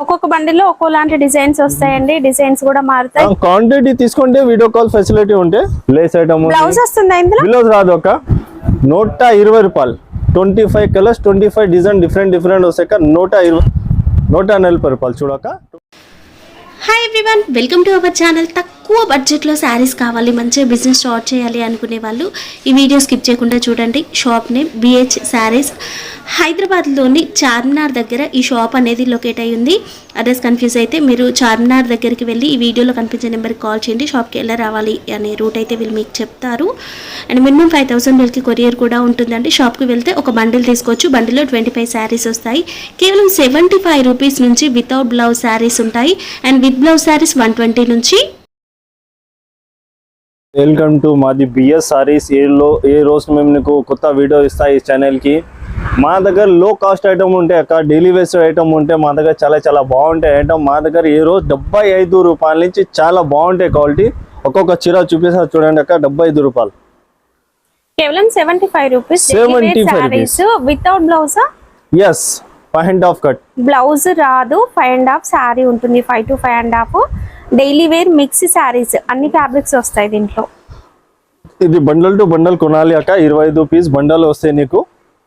ఒక్కొక్క బండిలో ఒక్కోలాంటి డిజైన్స్ వస్తాయండి. డిజైన్స్ కూడా మారుతాయి. క్వాంటిటీ తీసుకుంటే వీడియో కాల్ ఫెసిలిటీ ఉంటే లేస్ ఐటమ్ బ్లౌజ్ వస్తుందా ఇందులో? బ్లౌజ్ రాదు. ఒక 120 రూపాయలు 25 కలర్స్ 25 డిజైన్ డిఫరెంట్ వస్తాయి. 140 రూపాయలు చూడక. Hi everyone, welcome to our channel. తక్కువ బడ్జెట్లో శారీస్ కావాలి, మంచిగా బిజినెస్ స్టార్ట్ చేయాలి అనుకునే వాళ్ళు ఈ వీడియో స్కిప్ చేయకుండా చూడండి. Shop name BH saris. హైదరాబాద్లోని చార్మినార్ దగ్గర ఈ షాప్ అనేది లొకేట్ అయ్యి ఉంది. అడ్రస్ కన్ఫ్యూజ్ అయితే మీరు చార్మినార్ దగ్గరికి వెళ్ళి ఈ వీడియోలో కనిపించే నెంబర్కి కాల్ చేయండి. షాప్కి ఎలా రావాలి అనే రూట్ అయితే వీళ్ళు మీకు చెప్తారు. అండ్ మినిమం 5000 బిల్కి కొరియర్ కూడా ఉంటుందండి. షాప్కి వెళ్తే ఒక బండిల్ తీసుకోవచ్చు. బండిల్లో 25 శారీస్ వస్తాయి. కేవలం 75 రూపీస్ నుంచి వితౌట్ బ్లౌజ్ శారీస్ ఉంటాయి. అండ్ విత్ బ్లౌజ్ శారీస్ 120 నుంచి. వెల్కమ్ టు మాది BS సారీస్. ఏ రోజు మేము నీకు కొత్త వీడియో ఇస్తాయి ఈ ఛానల్కి. మా దగ్గర లో కాస్ట్ ఐటమ్ ఉంటే అక్క, డైలీ వేస్ట్ ఐటమ్ ఉంటే మా దగ్గర చాలా బాగుంటాయి ఐటమ్. మా దగ్గర ఈ రోజు 75 రూపాయల నుంచి చాలా బాగుంటాయి క్వాలిటీ. ఒక్కొక్క చీర చూపిస్తా చూడండి అక్క. 75 రూపాయలు కేవలం 75 rupees. 75 without blouse. Yes, 5.5 cut. Blouse రాదు. 5.5 శారీ ఉంటుంది. 5 to 5.5 daily wear mix saris. అన్ని ఫ్యాబ్రిక్స్ వస్తాయి దీంట్లో. ఇది బండల్ టు బండల్ కొనాలి అక్క. 25 పీస్ బండల్ వస్తాయి నీకు.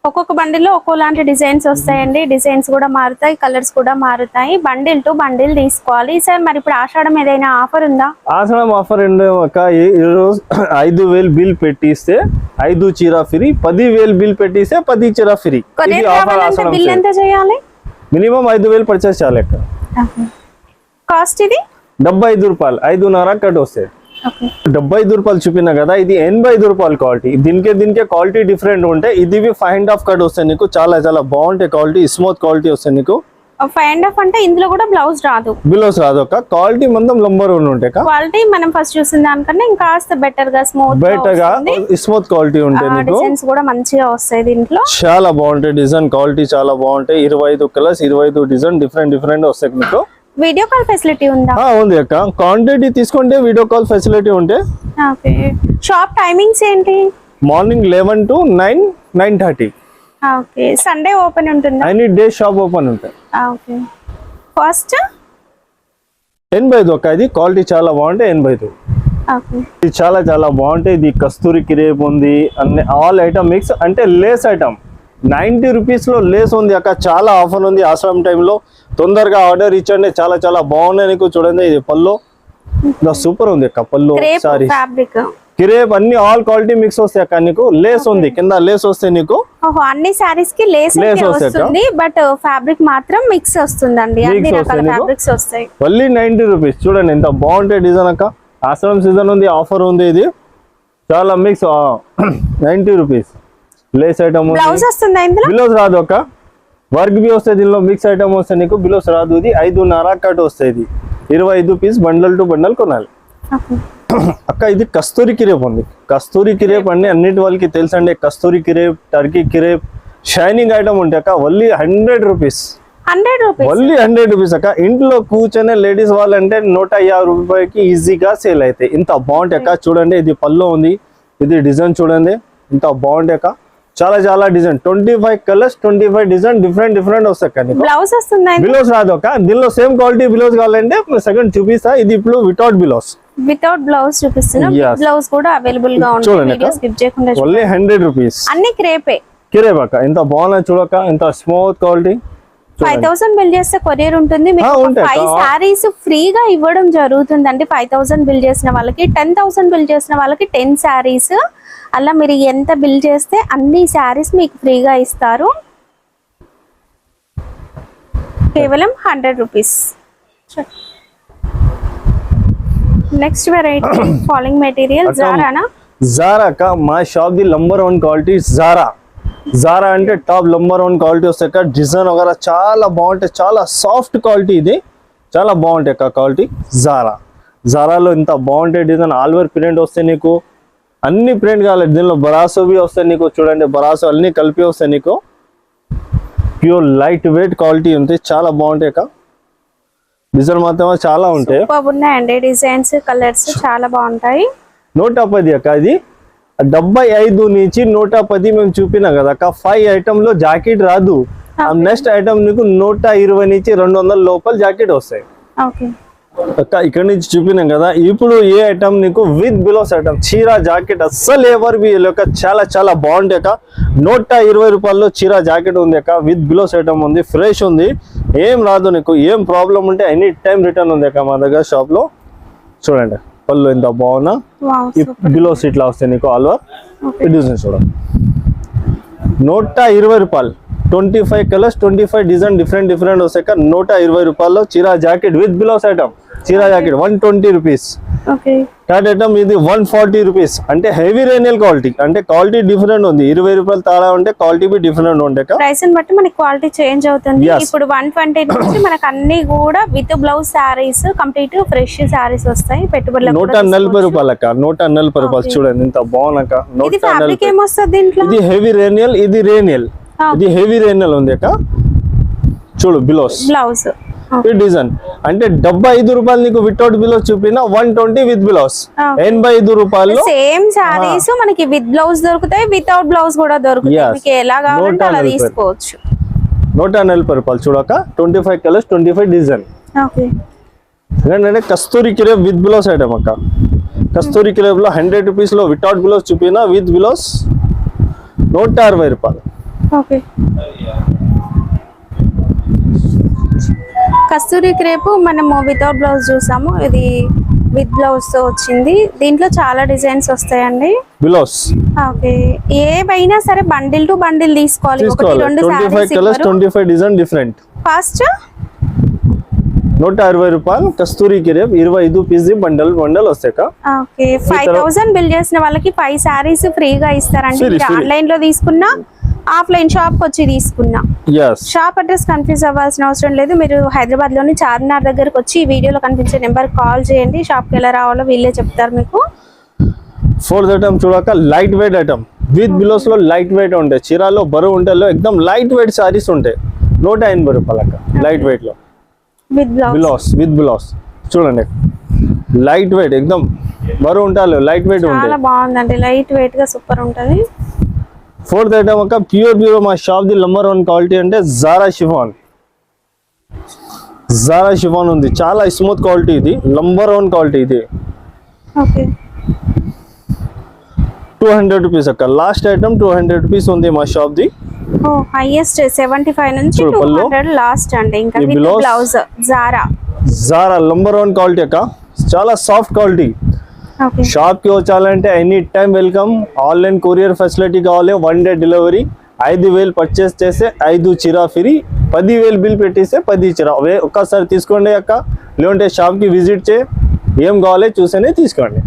ఒక్కొక్క బండిల్లో ఒక్కోలాంటి డిజైన్స్ వస్తాయండి. డిజైన్స్ కూడా మారుతాయి, కలర్స్ కూడా మారుతాయి. బండిల్ టు బండిల్ తీసుకోవాలి. సార్ మరి ఇప్పుడు ఆషాఢం ఏదైనా ఆఫర్ ఉందా? ఆషాఢం ఆఫర్ ఏంటో అక్క, ఈరోజు 5000 బిల్ పెట్టిస్తే 5 చీర ఫ్రీ, 10,000 బిల్ పెట్టిస్తే 10 చీర ఫ్రీ. బిల్ ఎంత చేయాలి? మినిమం 5000 పర్చేస్ చేయాలి అక్క. కాస్ట్ ఇది 75 రూపాయలు, 5.5 కట్ వస్తాయి. 75 రూపాయలు చూపినా కదా, ఇది 85 రూపాయలు క్వాలిటీ. దీనికే క్వాలిటీ డిఫరెంట్ ఉంటాయి. ఇది 5.5 కట్ వస్తాయి నీకు. చాలా బాగుంటాయి క్వాలిటీ, స్మూత్ క్వాలిటీ వస్తాయి నీకు. 5.5 అంటే ఇందులో కూడా బ్లౌజ్ రాదు. బ్లౌజ్ రాదు అక్క. క్వాలిటీ మొత్తం నంబర్ 1 ఉంటాయి. క్వాలిటీ మనం ఫస్ట్ చూసిన దానికన్నా ఇంకా బెటర్ గా స్మూత్ క్వాలిటీ ఉంటాయి నీకు. డిజైన్స్ కూడా మంచిగా వస్తాయి దీంట్లో. చాలా బాగుంటాయి డిజైన్, క్వాలిటీ చాలా బాగుంటాయి. 25 కలర్స్ 25 డిజైన్ డిఫరెంట్ వస్తాయి మీకు. వీడియో కాల్ ఫెసిలిటీ ఉందా? ఉంది అక్క. క్వాంటిటీ తీసుకుంటే వీడియో కాల్ ఫెసిలిటీ ఉంటే. షాప్ టైమింగ్స్ ఏంటి? Morning 11 to 9, 9:30. సండే ఓపెన్ ఉంటుందా? ఎనీ డే షాప్ ఓపెన్ ఉంటాయి. కాస్ట్ 85 అక్క. ఇది క్వాలిటీ చాలా బాగుంటాయి. 85. ఇది చాలా బాగుంటాయి. ఇది కస్తూరి క్రేప్ ఉంది, అన్ని ఆల్ ఐటమ్ మిక్స్. అంటే లేస్ ఐటమ్ 90 రూపీస్ లో లేస్ ఉంది అక్క. చాలా ఆఫర్ ఉంది ఆశ్రమం టైంలో. తొందరగా ఆర్డర్ ఇచ్చండి. చాలా బాగున్నాయి నీకు. చూడండి, ఇది పల్లో సూపర్ ఉంది అక్క. పల్లో సారీ క్రేప్ అన్ని ఆల్ క్వాలిటీ మిక్స్ వస్తాయి అక్క. నీకు లేస్ ఉంది కింద, లేస్ వస్తాయి నీకు. అన్ని సారీస్ కి లేస్ వస్తుంది, బట్ ఫ్యాబ్రిక్ మాత్రం మిక్స్ వస్తుందండి. అన్ని రకాల ఫ్యాబ్రిక్స్ వస్తాయి. మళ్ళీ 90 రూపీస్. చూడండి ఎంత బాగుంటాయి డిజైన్ అక్క. ఆశ్రమం సీజన్ ఉంది, ఆఫర్ ఉంది. ఇది చాలా mix. 90 rupees Lay's item. Blouse రాదు అక్క. వర్క్ బి వస్తాయి దీనిలో. మిక్స్ ఐటమ్ వస్తాయి నీకు. బ్లౌజ్ రాదు. ఇది 5.5 కట్ వస్తాయి. ఇది 25 పీస్ బండల్ టు బండల్ కొనాలి అక్క. ఇది కస్తూరి క్రేప్ ఉంది. కస్తూరి క్రేప్ అంటే అన్నిటి వాళ్ళకి తెలుసు అండి. Kasturi crepe, Turkey crepe, shining item ఉంటాయి అక్క. Only 100 rupees. ఓన్లీ 100 రూపీస్ అక్క. ఇంట్లో కూర్చొని లేడీస్ వాళ్ళంటే 150 రూపాయలకి ఈజీగా సేల్ అవుతాయి. ఇంత బాగుంటాయి అక్క. చూడండి, ఇది పల్లో ఉంది. ఇది డిజైన్ చూడండి ఇంత బాగుంటాయి అక్క. చాలా డిజైన్. 25 కలర్స్ 25 డిజైన్ డిఫరెంట్ వస్తాయి. బ్లౌజ్ రాదు అక్క. దీనిలో సేమ్ క్వాలిటీ బ్లౌజ్ కావాలంటే సెకండ్ చూపిస్తా. ఇది ఇప్పుడు వితౌట్ బ్లౌజ్ చూపిస్తున్నా. బ్లౌజ్ కూడా అవైలబుల్ గా ఉంటుంది. Only 100 rupees. అన్ని క్రేప్ అక్క. ఎంత బాగున్నాయి చూడక. ఎంత స్మూత్ క్వాలిటీ. 5000 బిల్ చేస్తే కొరియర్ ఉంటుంది. 5 సారీస్ ఫ్రీగా ఇవ్వడం జరుగుతుంది అండి. 5000 బిల్ చేసిన వాళ్ళకి, 10,000 బిల్ చేసిన వాళ్ళకి 10 సారీస్. అలా మీరు ఎంత బిల్ చేస్తే అన్ని శారీస్ మీకు ఫ్రీగా ఇస్తారు. కేవలం 100 rupees. Next variety falling material Zara అక్క. మా shop the number 1 quality Zara అంటే టాప్ నంబర్ 1 క్వాలిటీ వస్తాయి అక్క. డిజైన్ వగైరా చాలా బాగుంటాయి. చాలా సాఫ్ట్ క్వాలిటీ. ఇది చాలా బాగుంటాయి అక్క క్వాలిటీ. జారాలో ఇంత బాగుంటాయి డిజైన్. ఆల్ ఓవర్ ప్రింట్ వస్తాయి నీకు. అన్ని ప్రింట్ కావాలి. దీనిలో బరాసో బి వస్తాయి నీకు. చూడండి, బరాసో అన్ని కలిపి వస్తాయి నీకు. ప్యూర్ లైట్ వెయిట్ క్వాలిటీ ఉంది. చాలా బాగుంటాయి అక్క. డిజైన్ మాత్రమే చాలా ఉంటాయి. ఉన్నాయండి డిజైన్స్, కలర్స్ చాలా బాగుంటాయి. 110 అక్క. ఇది 75 నుంచి 110 మేము చూపినా కదా అక్క. 5 ఐటమ్ లో జాకెట్ రాదు. నెక్స్ట్ ఐటమ్ నీకు 120 నుంచి 200 లోపల జాకెట్ వస్తాయి ఓకే అక్క. ఇక్కడ నుంచి చూపినాం కదా, ఇప్పుడు ఏ ఐటమ్ నీకు విత్ బిలోస్ ఐటమ్ చీర జాకెట్ అస్సలు ఎవరు బి చాలా చాలా బాగుంటాయి అక్క. 120 రూపాయల్లో చీర జాకెట్ ఉంది అక్క, విత్ బిలోస్ ఐటమ్ ఉంది, ఫ్రెష్ ఉంది, ఏం రాదు నీకు. ఏం ప్రాబ్లం ఉంటే ఎనీ టైం రిటర్న్ ఉంది అక్క మా దగ్గర షాప్ లో. చూడండి పళ్ళు ఎంత బాగున్నా, బిలోస్ ఇట్లా వస్తాయి నీకు ఆల్ ఓవర్. డిజైన్ చూడండి 120 రూపాయలు, 25 కలర్స్, 25 డిజైన్ డిఫరెంట్ వస్తాయి. 120 రూపాయల్లో చీర జాకెట్ విత్ బిలోస్ ఐటమ్. చీర జాకెట్ 120 రూపీస్. థర్డ్ ఐటమ్ ఇది 140 రూపీస్. అంటే హెవీ రేనియల్ క్వాలిటీ, అంటే క్వాలిటీ డిఫరెంట్ ఉంది. 20 రూపాయలు తాడా ఉంటే క్వాలిటీ బి డిఫరెంట్ ఉంటాయి. ప్రైస్ బట్టి మనకి క్వాలిటీ చేంజ్ అవుతుంది. ఇప్పుడు 120 నుంచి మనకు అన్ని కూడా with blouse saris, complete fresh saris వస్తాయి. పెట్టుబడులకు 140 రూపాయలు అక్క, 140 రూపాయలు. చూడండి ఎంత బాగున్నాక. ఇది ఫ్యాబ్రిక్ ఏమొస్తుంది దీంట్లో? ఇది హెవీ రేనియల్, ఇది రేనియల్, ఇది హెవీ రేనియల్ ఉంది అక్క. చూడు బిలోస్ బ్లౌజ్ డిజైన్ అంటే 75 రూపాయలు నీకు వితౌట్ బిలోస్ చూపిన, 120 విత్ బిలోస్ 85 రూపాయలు. సేమ్ సారీస్ మనకి విత్ బ్లౌజ్ దొరుకుతాయి, వితౌట్ బ్లౌజ్ కూడా దొరుకుతాయి. మీకు ఎలా కావాలంటే అలా తీసుకోవచ్చు. 140 రూపాయలు. చూడక 25 కలర్స్, 25 డిజైన్. ఏంటంటే కస్తూరి క్రేప్ విత్ బిలోస్ ఐటమ్ అక్క. కస్తూరి క్రేప్ లో 100 రూపీస్ లో వితౌట్ బిలోస్ చూపిన, విత్ బిలోస్ 160 రూపాయలు. కస్తూరి క్రేప్ మనము వితౌట్ బ్లౌజ్ చూసాము, ఇది విత్ బ్లౌజ్ తో వచ్చింది. దీంట్లో చాలా డిజైన్స్ వస్తాయండి. బిలోస్ ఓకే, ఏవైనా సరే బండిల్ టు బండిల్ తీసుకోవాలి. 25 కలర్స్, 25 డిజైన్ డిఫరెంట్. ఫస్ట్ 160 రూపాయలు కస్తూరి క్రేప్, 25 పీస్ బండల్ వస్తాయి. ఓకే, 5000 బిల్ చేసిన వాళ్ళకి 5 సారీస్ ఫ్రీగా ఇస్తారండి. ఆన్లైన్ లో తీసుకున్నా, ఆఫ్లైన్ షాప్ వచ్చి తీసుకున్నా. షాప్ అడ్రస్ కన్ఫ్యూజ్ అవ్వాల్సిన అవసరం లేదు. మీరు హైదరాబాద్ లోని చార్మినార్ దగ్గరకు వచ్చి ఈ వీడియోలో కనిపించే నెంబర్ కాల్ చేయండి. షాప్ కి ఎలా రావాలో వీళ్ళే చెప్తారు మీకు. ఫోర్త్ ఐటమ్ చూడక లైట్ వెయిట్ ఐటమ్ విత్ బిలోస్ లో లైట్ వెయిట్ ఉంటాయి. చీరాల్లో బరువు ఉంటాయి, ఎక్దమ్ లైట్ వెయిట్ సారీస్ ఉంటాయి. 180 రూపాయలు అక్క, లైట్ వెయిట్ లో బిలోస్ విత్ బిలోస్. చూడండి లైట్ వెయిట్, ఎక్దమ్ బరువు ఉంటాయి, లైట్ వెయిట్ ఉంటాయి. చాలా బాగుందండి, లైట్ వెయిట్ గా సూపర్ ఉంటది. ఫోర్త్ ఐటమ్ అక్క ప్యూర్ మా షాప్ ది నంబర్ 1 క్వాలిటీ అంటే జారా షిఫాన్. జారా షిఫాన్ ఉంది, చాలా స్మూత్ క్వాలిటీ, ఇది నంబర్ 1 క్వాలిటీ. ఇది 200 రూపీస్ అక్క. లాస్ట్ ఐటమ్ 200 రూపీస్ ఉంది మా షాప్ ది. హైయెస్ట్ 75 నుంచి 200 లాస్ట్ అండి. ఇంకా బ్లౌజ్ జారా నంబర్ 1 క్వాలిటీ అక్క, చాలా సాఫ్ట్ క్వాలిటీ. షాప్ కి వచ్చాలంటే any time welcome. Online courier facility కావాలి, 1 డే డెలివరీ. 5000 పర్చేస్ చేస్తే 5 చీర ఫ్రీ, 10,000 బిల్ పెట్టిస్తే 10 చీర. ఒక్కసారి తీసుకోండి అక్క, లేదంటే షాప్ కి విజిట్ చేయి, ఏం కావాలి చూసేనే తీసుకోండి.